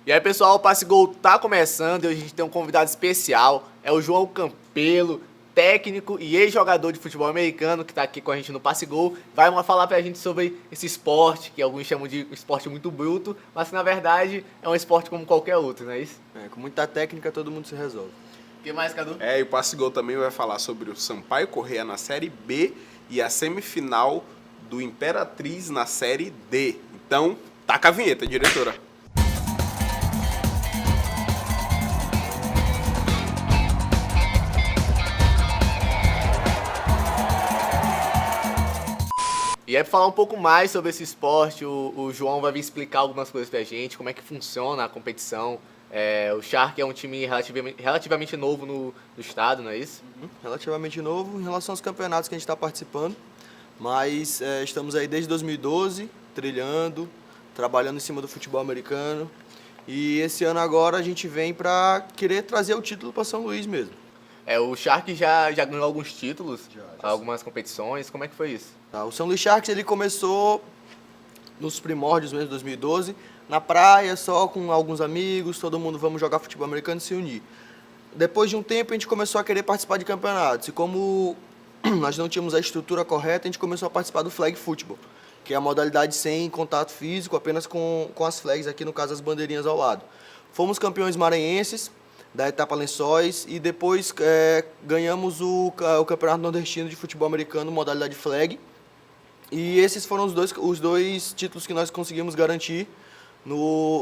E aí, pessoal, o Passe Gol tá começando e hoje a gente tem um convidado especial. É o João Campelo, técnico e ex-jogador de futebol americano, que tá aqui com a gente no Passe Gol. Vai falar pra gente sobre esse esporte, que alguns chamam de um esporte muito bruto, mas que na verdade é um esporte como qualquer outro, não é isso? Com muita técnica todo mundo se resolve. O que mais, Cadu? E o Passe Gol também vai falar sobre o Sampaio Corrêa na Série B e a semifinal do Imperatriz na Série D. Então, taca a vinheta, diretora. E aí, pra falar um pouco mais sobre esse esporte, o João vai vir explicar algumas coisas pra gente, como é que funciona a competição. O Shark é um time relativamente novo no estado, não é isso? Relativamente novo em relação aos campeonatos que a gente está participando, mas estamos aí desde 2012, trilhando, trabalhando em cima do futebol americano. E esse ano agora a gente vem para querer trazer o título para São Luís mesmo. O Shark já ganhou alguns títulos, algumas competições. Como é que foi isso? Tá, o São Luís Sharks ele começou nos primórdios mesmo, 2012, na praia, só com alguns amigos, todo mundo vamos jogar futebol americano e se unir. Depois de um tempo a gente começou a querer participar de campeonatos e como nós não tínhamos a estrutura correta, a gente começou a participar do flag football, que é a modalidade sem contato físico, apenas com as flags, aqui no caso as bandeirinhas ao lado. Fomos campeões maranhenses da etapa Lençóis e depois ganhamos o Campeonato Nordestino de Futebol Americano, modalidade flag. E esses foram os dois títulos que nós conseguimos garantir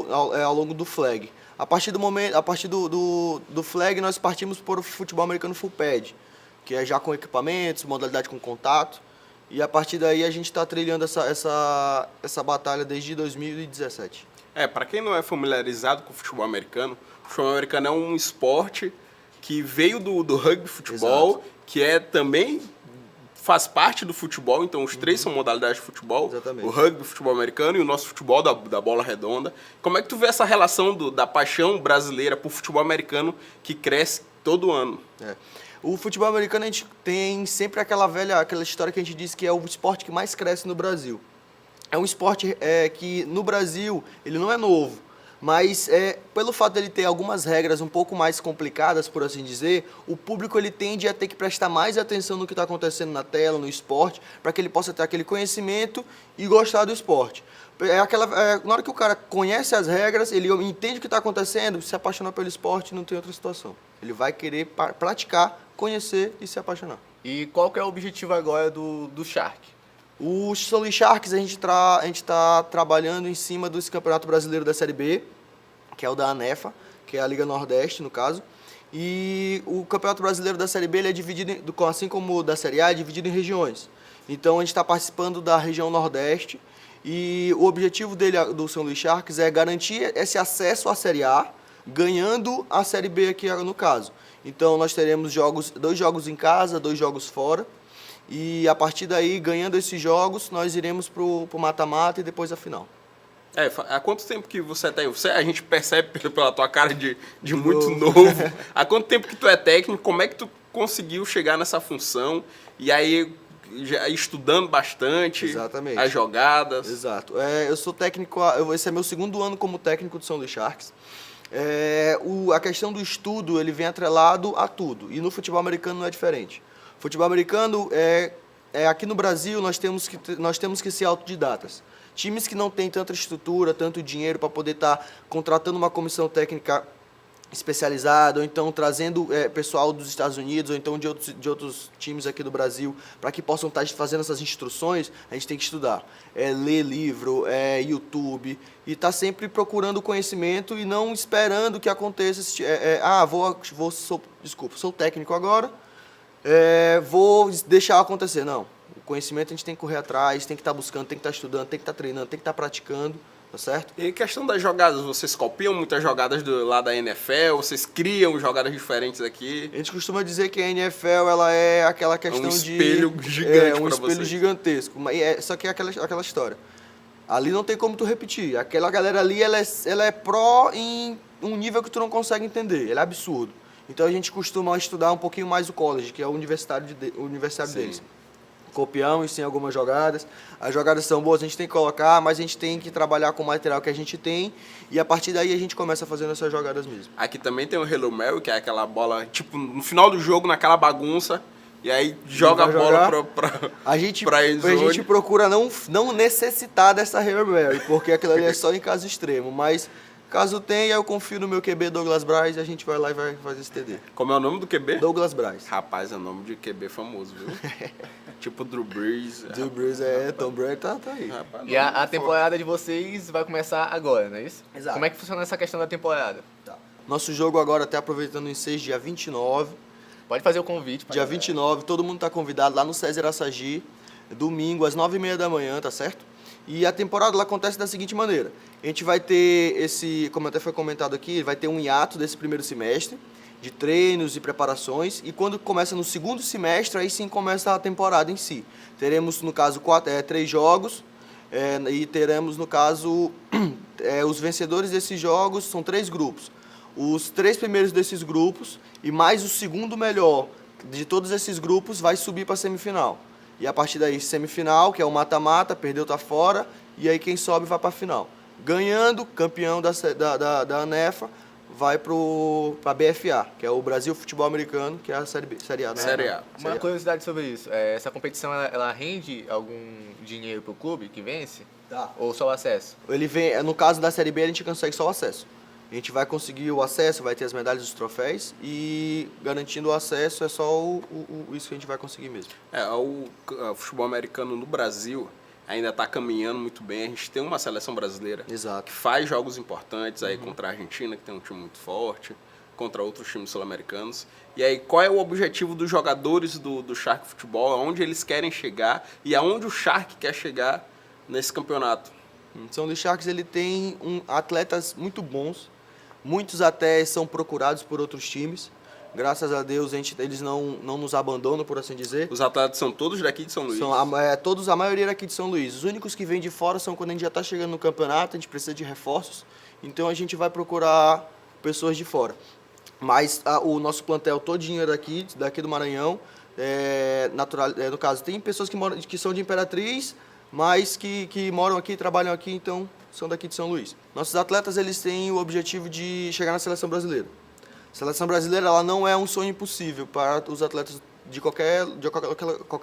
ao longo do flag. A partir do flag, nós partimos para o futebol americano full pad, que é já com equipamentos, modalidade com contato. E a partir daí a gente está trilhando essa batalha desde 2017. Para quem não é familiarizado com o futebol americano é um esporte que veio do rugby futebol, exato, que também faz parte do futebol, então os três são modalidades de futebol. Exatamente. O rugby, o futebol americano e o nosso futebol da bola redonda. Como é que tu vê essa relação da paixão brasileira por futebol americano que cresce todo ano? O futebol americano a gente tem sempre aquela história que a gente diz que é o esporte que mais cresce no Brasil. É um esporte que no Brasil ele não é novo, mas pelo fato dele ter algumas regras um pouco mais complicadas, por assim dizer, o público ele tende a ter que prestar mais atenção no que está acontecendo na tela, no esporte, para que ele possa ter aquele conhecimento e gostar do esporte. Na hora que o cara conhece as regras, ele entende o que está acontecendo, se apaixonar pelo esporte, não tem outra situação. Ele vai querer praticar, conhecer e se apaixonar. E qual que é o objetivo agora do Shark? O São Luís Sharks, a gente está trabalhando em cima desse Campeonato Brasileiro da Série B, que é o da ANEFA, que é a Liga Nordeste, no caso. E o Campeonato Brasileiro da Série B ele é dividido, assim como o da Série A, é dividido em regiões. Então, a gente está participando da região Nordeste e o objetivo do São Luís Sharks é garantir esse acesso à Série A, ganhando a Série B aqui no caso. Então, nós teremos 2 jogos em casa, 2 jogos fora. E a partir daí, ganhando esses jogos, nós iremos pro mata-mata e depois a final. Há quanto tempo que você está aí? A gente percebe pela tua cara de muito novo. Há quanto tempo que tu é técnico? Como é que tu conseguiu chegar nessa função? E aí, já estudando bastante. Exatamente. As jogadas. Exato. Eu sou técnico, esse é meu 2º ano como técnico do São Luís Sharks. A questão do estudo, ele vem atrelado a tudo. E no futebol americano não é diferente. Futebol americano, aqui no Brasil, nós temos que ser autodidatas. Times que não têm tanta estrutura, tanto dinheiro para poder estar contratando uma comissão técnica especializada, ou então trazendo pessoal dos Estados Unidos, ou então de outros times aqui do Brasil, para que possam estar fazendo essas instruções, a gente tem que estudar. Ler livro, YouTube, e estar sempre procurando conhecimento e não esperando que aconteça. Sou técnico agora, vou deixar acontecer. Não, o conhecimento a gente tem que correr atrás, tem que estar buscando, tem que estar estudando, tem que estar treinando, tem que estar praticando, tá certo? E questão das jogadas, vocês copiam muitas jogadas lá da NFL, vocês criam jogadas diferentes aqui? A gente costuma dizer que a NFL ela é aquela questão um espelho gigante um espelho gigantesco, só que é aquela história. Ali não tem como tu repetir, aquela galera ali ela é pró em um nível que tu não consegue entender, ela é absurdo. Então a gente costuma estudar um pouquinho mais o college, que é o universitário deles. copiamos sim algumas jogadas. As jogadas são boas, a gente tem que colocar, mas a gente tem que trabalhar com o material que a gente tem e a partir daí a gente começa fazendo essas jogadas mesmo. Aqui também tem o Hello Mary, que é aquela bola, tipo, no final do jogo, naquela bagunça, e aí joga a bola a gente endzone. procura não necessitar dessa Hail Mary, porque aquilo ali é só em caso extremo, mas caso tenha, eu confio no meu QB Douglas Bryce e a gente vai lá e vai fazer esse TD. Como é o nome do QB? Douglas Bryce. Rapaz, é nome de QB famoso, viu? Tipo Drew Brees. Drew Brees Tom Brady tá aí. Rapaz, E a temporada de vocês vai começar agora, não é isso? Exato. Como é que funciona essa questão da temporada? Tá. Nosso jogo agora, até aproveitando em 6, dia 29. Pode fazer o convite. pra Dia galera. 29, todo mundo tá convidado lá no César Assagi, domingo, às 9h30 da manhã, tá certo? E a temporada ela acontece da seguinte maneira. A gente vai ter como até foi comentado aqui, vai ter um hiato desse primeiro semestre, de treinos e preparações, e quando começa no segundo semestre, aí sim começa a temporada em si. Teremos, no caso, 3 jogos, e teremos, no caso, os vencedores desses jogos são 3 grupos. Os 3 primeiros desses grupos e mais o segundo melhor de todos esses grupos vai subir para a semifinal. E a partir daí, semifinal, que é o mata-mata, perdeu, tá fora, e aí quem sobe vai para a final. Ganhando, campeão da ANEFA, vai para a BFA, que é o Brasil Futebol Americano, que é a Série A. Né? Série A. Uma curiosidade sobre isso. Essa competição, ela rende algum dinheiro pro clube que vence? Tá. Ou só o acesso? Ele vem, no caso da Série B, a gente consegue só o acesso. A gente vai conseguir o acesso, vai ter as medalhas dos troféus e garantindo o acesso é só isso que a gente vai conseguir mesmo. O futebol americano no Brasil ainda está caminhando muito bem. A gente tem uma seleção brasileira Exato. que faz jogos importantes aí contra a Argentina, que tem um time muito forte, contra outros times sul-americanos. E aí, qual é o objetivo dos jogadores do Shark Futebol? Aonde eles querem chegar e aonde o Shark quer chegar nesse campeonato? São Luís Sharks ele tem atletas muito bons. Muitos até são procurados por outros times. Graças a Deus eles não nos abandonam, por assim dizer. Os atletas são todos daqui de São Luís? São a maioria daqui de São Luís. Os únicos que vêm de fora são quando a gente já está chegando no campeonato, a gente precisa de reforços. Então a gente vai procurar pessoas de fora. Mas o nosso plantel todinho é daqui do Maranhão. No caso, tem pessoas que são de Imperatriz, mas que moram aqui, trabalham aqui, então são daqui de São Luís. Nossos atletas eles têm o objetivo de chegar na seleção brasileira. A seleção brasileira ela não é um sonho impossível para os atletas de qualquer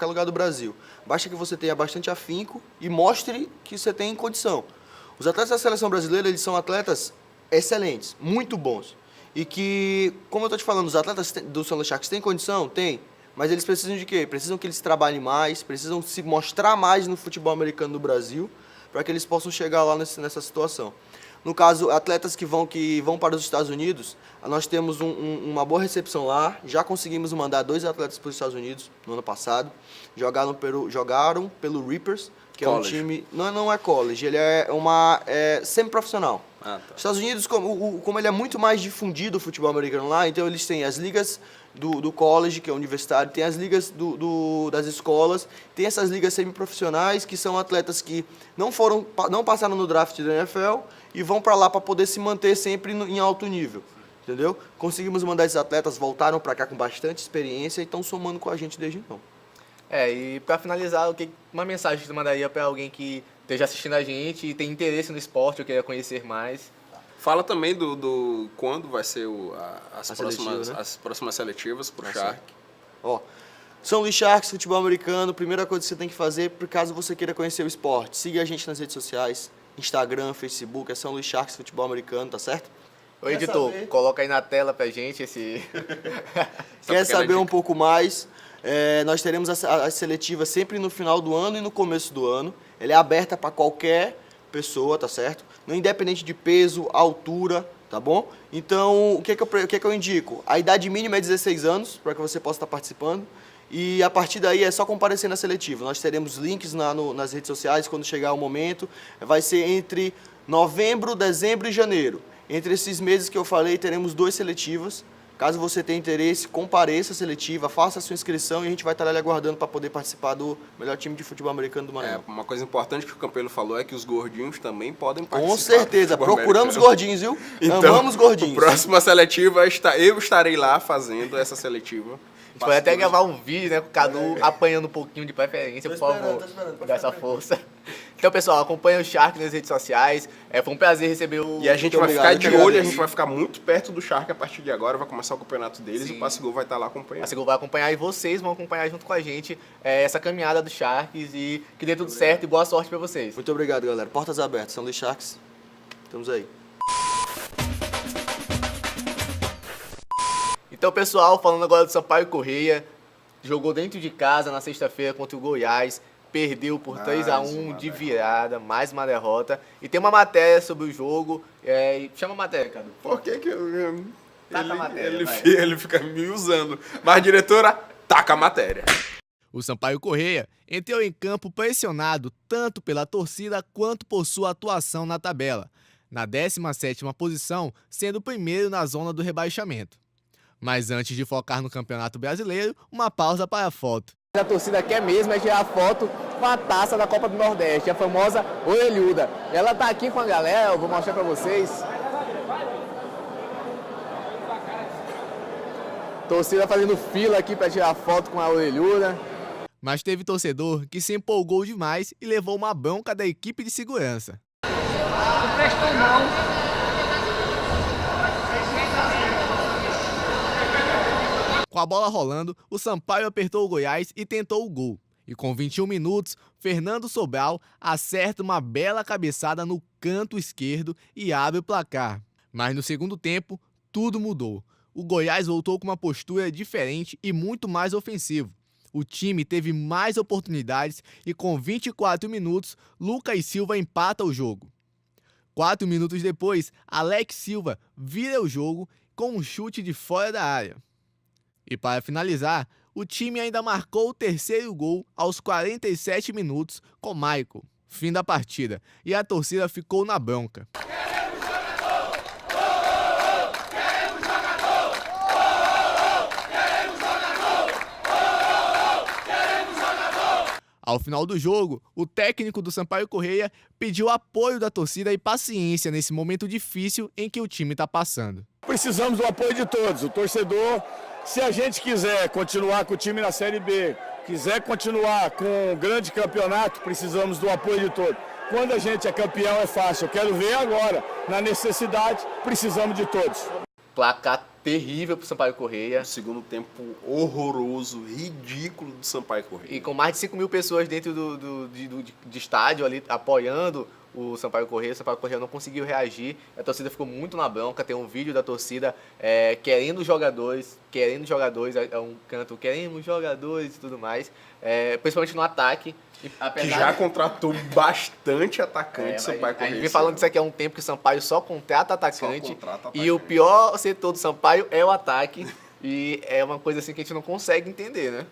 lugar do Brasil. Basta que você tenha bastante afinco e mostre que você tem condição. Os atletas da seleção brasileira eles são atletas excelentes, muito bons. E que, como eu estou te falando, os atletas do São Luís Sharks têm condição? Tem. Mas eles precisam de quê? Precisam que eles trabalhem mais, precisam se mostrar mais no futebol americano do Brasil, para que eles possam chegar lá nessa situação. No caso, atletas que vão para os Estados Unidos, nós temos uma boa recepção lá. Já conseguimos mandar 2 atletas para os Estados Unidos no ano passado. Jogaram pelo Reapers, que College. é um time... Não é college, ele é semi-profissional. Tá. Os Estados Unidos, como ele é muito mais difundido o futebol americano lá, então eles têm as ligas do college, que é universitário, tem as ligas das escolas, tem essas ligas semiprofissionais, que são atletas que não passaram no draft da NFL e vão para lá para poder se manter sempre em alto nível, entendeu? Conseguimos mandar esses atletas, voltaram para cá com bastante experiência e estão somando com a gente desde então. E para finalizar, uma mensagem que tu mandaria para alguém que esteja assistindo a gente e tem interesse no esporte ou queira conhecer mais? Fala também do quando vai ser as próximas seletivas para o Shark. São Luís Sharks, futebol americano, primeira coisa que você tem que fazer, por caso você queira conhecer o esporte, siga a gente nas redes sociais, Instagram, Facebook, é São Luís Sharks, futebol americano, tá certo? Ô, editor, coloca aí na tela pra gente esse... Quer saber um pouco mais? Nós teremos a seletiva sempre no final do ano e no começo do ano. Ela é aberta para qualquer pessoa, tá certo? Não independente de peso, altura, tá bom? Então, o que eu indico? A idade mínima é 16 anos, para que você possa estar participando. E a partir daí é só comparecer na seletiva. Nós teremos links nas redes sociais quando chegar o momento. Vai ser entre novembro, dezembro e janeiro. Entre esses meses que eu falei, teremos 2 seletivas. Caso você tenha interesse, compareça a seletiva, faça a sua inscrição e a gente vai estar ali aguardando para poder participar do melhor time de futebol americano do Maranhão. Uma coisa importante que o Campelo falou é que os gordinhos também podem participar. Com certeza, procuramos americano. Gordinhos, viu? Então, Amamos gordinhos. Próxima seletiva, eu estarei lá fazendo essa seletiva. gente pode até gravar um vídeo, né, com o Cadu apanhando um pouquinho de preferência, por favor. Tô esperando. Dá essa força. Então, pessoal, acompanha o Shark nas redes sociais. Foi um prazer receber o... E a gente Muito vai obrigado, ficar de eu que olho, a agradeço. gente vai ficar muito perto do Shark a partir de agora, vai começar o campeonato deles, Sim. o Passe Gol vai estar lá A acompanhando. Segol vai acompanhar e vocês vão acompanhar junto com a gente essa caminhada do Sharks e que dê tudo certo e boa sorte pra vocês. Muito obrigado, galera. Portas abertas. São Luís Sharks. Estamos aí. Então, pessoal, falando agora do Sampaio Corrêa, jogou dentro de casa na sexta-feira contra o Goiás, perdeu por 3-1 de virada, mais uma derrota. E tem uma matéria sobre o jogo, chama a matéria, Cadu. Por que que eu... Taca a matéria, vai. ele fica me usando. Mas, diretora, taca a matéria. O Sampaio Corrêa entrou em campo pressionado tanto pela torcida quanto por sua atuação na tabela, na 17ª posição, sendo o primeiro na zona do rebaixamento. Mas antes de focar no Campeonato Brasileiro, uma pausa para a foto. A torcida quer mesmo tirar foto com a taça da Copa do Nordeste, a famosa orelhuda. Ela tá aqui com a galera, eu vou mostrar para vocês. Torcida fazendo fila aqui para tirar foto com a orelhuda. Mas teve torcedor que se empolgou demais e levou uma bronca da equipe de segurança. Não prestou não. Com a bola rolando, o Sampaio apertou o Goiás e tentou o gol. E com 21 minutos, Fernando Sobral acerta uma bela cabeçada no canto esquerdo e abre o placar. Mas no segundo tempo, tudo mudou. O Goiás voltou com uma postura diferente e muito mais ofensivo. O time teve mais oportunidades e com 24 minutos, Lucas Silva empata o jogo. 4 minutos depois, Alex Silva vira o jogo com um chute de fora da área. E para finalizar, o time ainda marcou o terceiro gol aos 47 minutos com Michael. Fim da partida. E a torcida ficou na bronca. Ao final do jogo, o técnico do Sampaio Corrêa pediu apoio da torcida e paciência nesse momento difícil em que o time está passando. Precisamos do apoio de todos. O torcedor, se a gente quiser continuar com o time na Série B, quiser continuar com um grande campeonato, precisamos do apoio de todos. Quando a gente é campeão é fácil. Eu quero ver agora. Na necessidade, precisamos de todos. Placar terrível pro Sampaio Corrêa. Segundo tempo horroroso, ridículo do Sampaio Corrêa. E com mais de 5 mil pessoas dentro de estádio ali apoiando o Sampaio Corrêa não conseguiu reagir, a torcida ficou muito na bronca, tem um vídeo da torcida querendo jogadores, é um canto, queremos jogadores e tudo mais, principalmente no ataque. Que já contratou bastante atacante Sampaio A Corrêa. gente vem falando disso aqui há um tempo, que o Sampaio só contrata atacante, contrata e o pior setor do Sampaio é o ataque. E é uma coisa assim que a gente não consegue entender, né?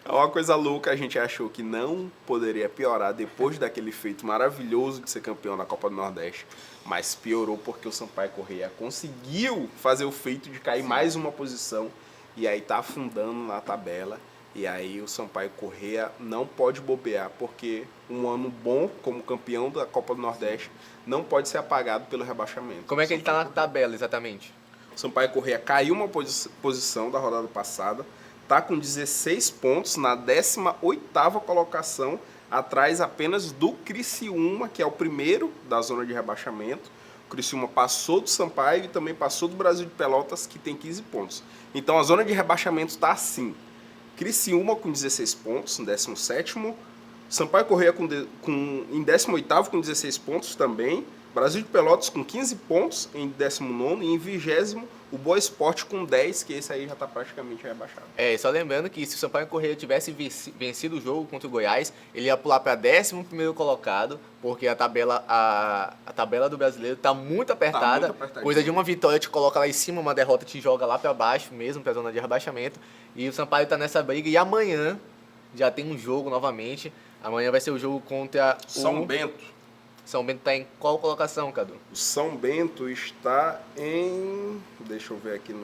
É uma coisa louca, a gente achou que não poderia piorar depois daquele feito maravilhoso de ser campeão da Copa do Nordeste. Mas piorou porque o Sampaio Corrêa conseguiu fazer o feito de cair mais uma posição e aí tá afundando na tabela. E aí o Sampaio Corrêa não pode bobear, porque um ano bom como campeão da Copa do Nordeste não pode ser apagado pelo rebaixamento. Como é que ele tá na tabela, exatamente? O Sampaio Corrêa caiu uma posição da rodada passada, está com 16 pontos na 18ª colocação, atrás apenas do Criciúma, que é o primeiro da zona de rebaixamento. O Criciúma passou do Sampaio e também passou do Brasil de Pelotas, que tem 15 pontos. Então a zona de rebaixamento está assim: Criciúma com 16 pontos, em 17º, Sampaio Corrêa em 18º com 16 pontos também, Brasil de Pelotas com 15 pontos em 19º e em 20º o Boa Esporte com 10, que esse aí já está praticamente rebaixado. Só lembrando que se o Sampaio Corrêa tivesse vencido o jogo contra o Goiás, ele ia pular para 11º colocado, porque a tabela do brasileiro está muito apertada. Coisa de uma vitória te coloca lá em cima, uma derrota te joga lá para baixo mesmo, para a zona de rebaixamento. E o Sampaio está nessa briga e amanhã já tem um jogo novamente. Amanhã vai ser o jogo contra o São Bento. São Bento está em qual colocação, Cadu? O São Bento está em... Deixa eu ver aqui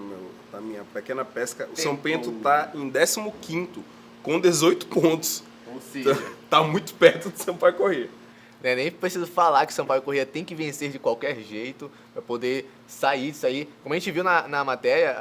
na minha pequena pesca. O São Bento está em 15º, com 18 pontos. Ou seja, Está muito perto do Sampaio Corrêa. né? Nem preciso falar que o Sampaio Corrêa tem que vencer de qualquer jeito para poder sair disso aí. Como a gente viu na matéria,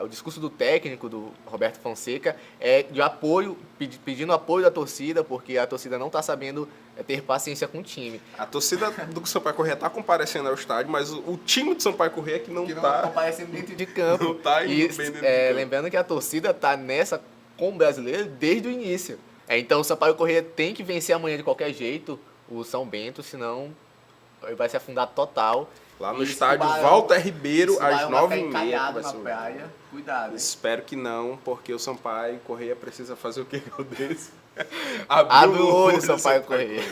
o discurso do técnico, do Roberto Fonseca, é de apoio, pedindo apoio da torcida, porque a torcida não está sabendo ter paciência com o time. A torcida do Sampaio Corrêa está comparecendo ao estádio, mas o time do Sampaio Corrêa que não está comparecendo dentro de campo. Não tá indo E, bem dentro de campo. lembrando que a torcida está nessa com o brasileiro desde o início. Então o Sampaio Corrêa tem que vencer amanhã de qualquer jeito o São Bento, senão vai se afundar total. Lá no E estádio Tubarão- Walter Ribeiro, Tubarão às vai ficar 9h30. encalhado vai na ser o praia. jogo. Cuidado, hein? Espero que não, porque o Sampaio Corrêa precisa fazer o que eu desse? Abre o olho, Sampaio Corrêa.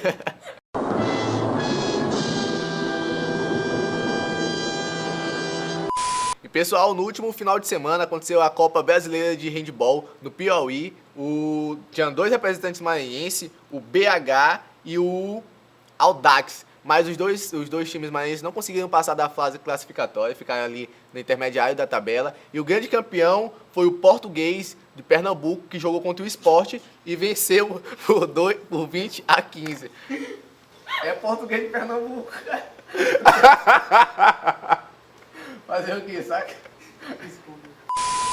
E pessoal, no último final de semana aconteceu a Copa Brasileira de Handball no Piauí. Tinha 2 representantes maranhenses, o BH e o Audax. Mas os dois times maranhenses não conseguiram passar da fase classificatória, ficaram ali no intermediário da tabela. E o grande campeão foi o Português de Pernambuco, que jogou contra o Sport e venceu por 20-15. É Português de Pernambuco. Fazer o quê, saca? Desculpa.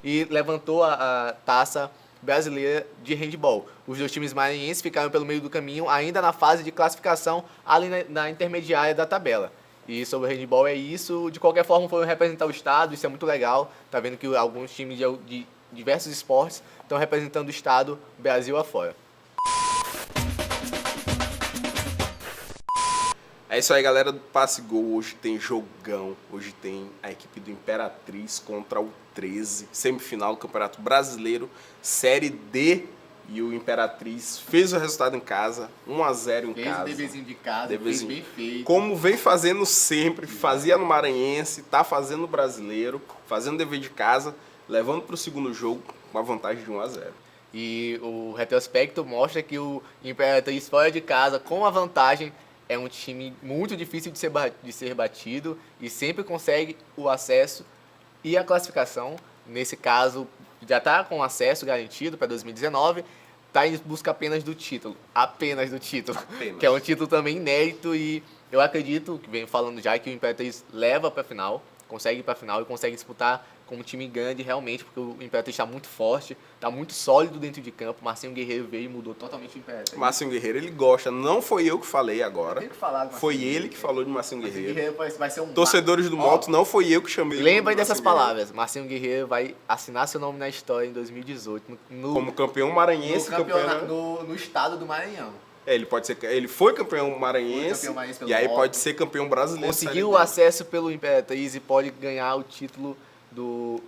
E levantou a taça brasileira de handball. Os 2 times maranhenses ficaram pelo meio do caminho, ainda na fase de classificação, ali na intermediária da tabela. E sobre o handball é isso. De qualquer forma, foram representar o estado, isso é muito legal. Tá vendo que alguns times de diversos esportes estão representando o estado, Brasil afora. É isso aí, galera do Passe Gol. Hoje tem jogão. Hoje tem a equipe do Imperatriz contra o 13. Semifinal do Campeonato Brasileiro, Série D. E o Imperatriz fez o resultado em casa, 1-0 em Fez casa. o deverzinho de casa, Deverzinho. fez bem feito. Como vem fazendo sempre, fazia no Maranhense, tá fazendo no Brasileiro, fazendo dever de casa, levando para o segundo jogo com a vantagem de 1-0. E o retrospecto mostra que o Imperatriz fora de casa, com a vantagem, é um time muito difícil de ser batido e sempre consegue o acesso e a classificação. Nesse caso, já está com acesso garantido para 2019, está em busca apenas do título. Apenas do título. Apenas. Que é um título também inédito e eu acredito, que venho falando já, que o Imperatriz leva para a final, consegue ir para a final e consegue disputar com um time grande realmente, porque o Imperatriz está muito forte, está muito sólido dentro de campo. Marcinho Guerreiro veio e mudou totalmente o Imperatriz. Marcinho Guerreiro, ele gosta, não foi eu que falei agora, Tem que falar do foi Marcinho ele Guerreiro. que falou de Marcinho Marcinho Guerreiro. Guerreiro vai ser um Torcedores do Moto, não foi eu que chamei ele Lembrem de dessas Marcinho Guerreiro. palavras. Marcinho Guerreiro vai assinar seu nome na história em 2018 Como campeão maranhense, no estado do Maranhão. ele pode ser, ele foi campeão maranhense, Foi campeão maranhense pelo e aí Moto. pode ser campeão brasileiro. Conseguiu o Série D. acesso pelo Imperatriz e pode ganhar o título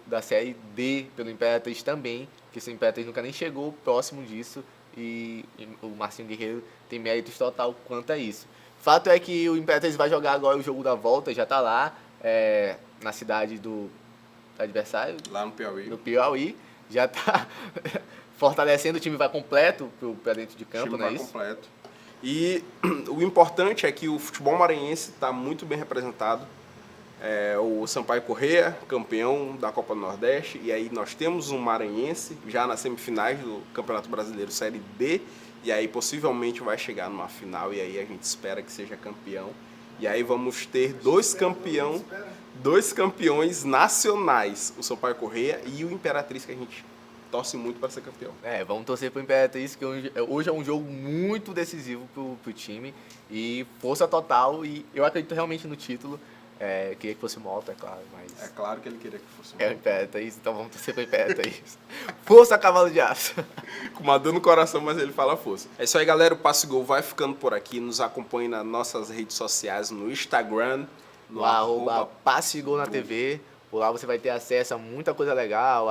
da Série D pelo Imperatriz também, que esse Imperatriz nunca nem chegou próximo disso e o Marcinho Guerreiro tem méritos total quanto a isso. Fato é que o Imperatriz vai jogar agora o jogo da volta, já está lá na cidade do adversário, Lá no Piauí. no Piauí, já está fortalecendo, o time vai completo para dentro de O campo, time não é vai isso? completo. E o importante é que o futebol maranhense está muito bem representado. O Sampaio Corrêa, campeão da Copa do Nordeste, e aí nós temos um maranhense já nas semifinais do Campeonato Brasileiro Série D, e aí possivelmente vai chegar numa final, e aí a gente espera que seja campeão. E aí vamos ter dois campeões nacionais, o Sampaio Corrêa e o Imperatriz, que a gente torce muito para ser campeão. Vamos torcer pro Imperatriz, que hoje é um jogo muito decisivo pro time. E força total, e eu acredito realmente no título. Queria que fosse o Moto, é claro, mas É claro que ele queria que fosse é o Imperatriz, então vamos torcer pro Imperatriz. Força, cavalo de aço! com uma dor no coração, mas ele fala força. É isso aí, galera. O Passe Gol vai ficando por aqui. Nos acompanhe nas nossas redes sociais, no Instagram, No arroba Passe Gol na TV. Por lá você vai ter acesso a muita coisa legal,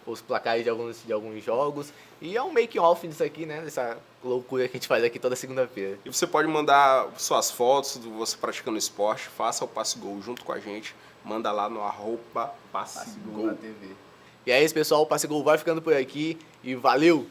os placares de alguns jogos. E é um making-off disso aqui, né? Dessa loucura que a gente faz aqui toda segunda-feira. E você pode mandar suas fotos de você praticando esporte, faça o Passe Gol junto com a gente, manda lá no arroba Passe Gol. na TV. E é isso, pessoal. O Passe Gol vai ficando por aqui e valeu!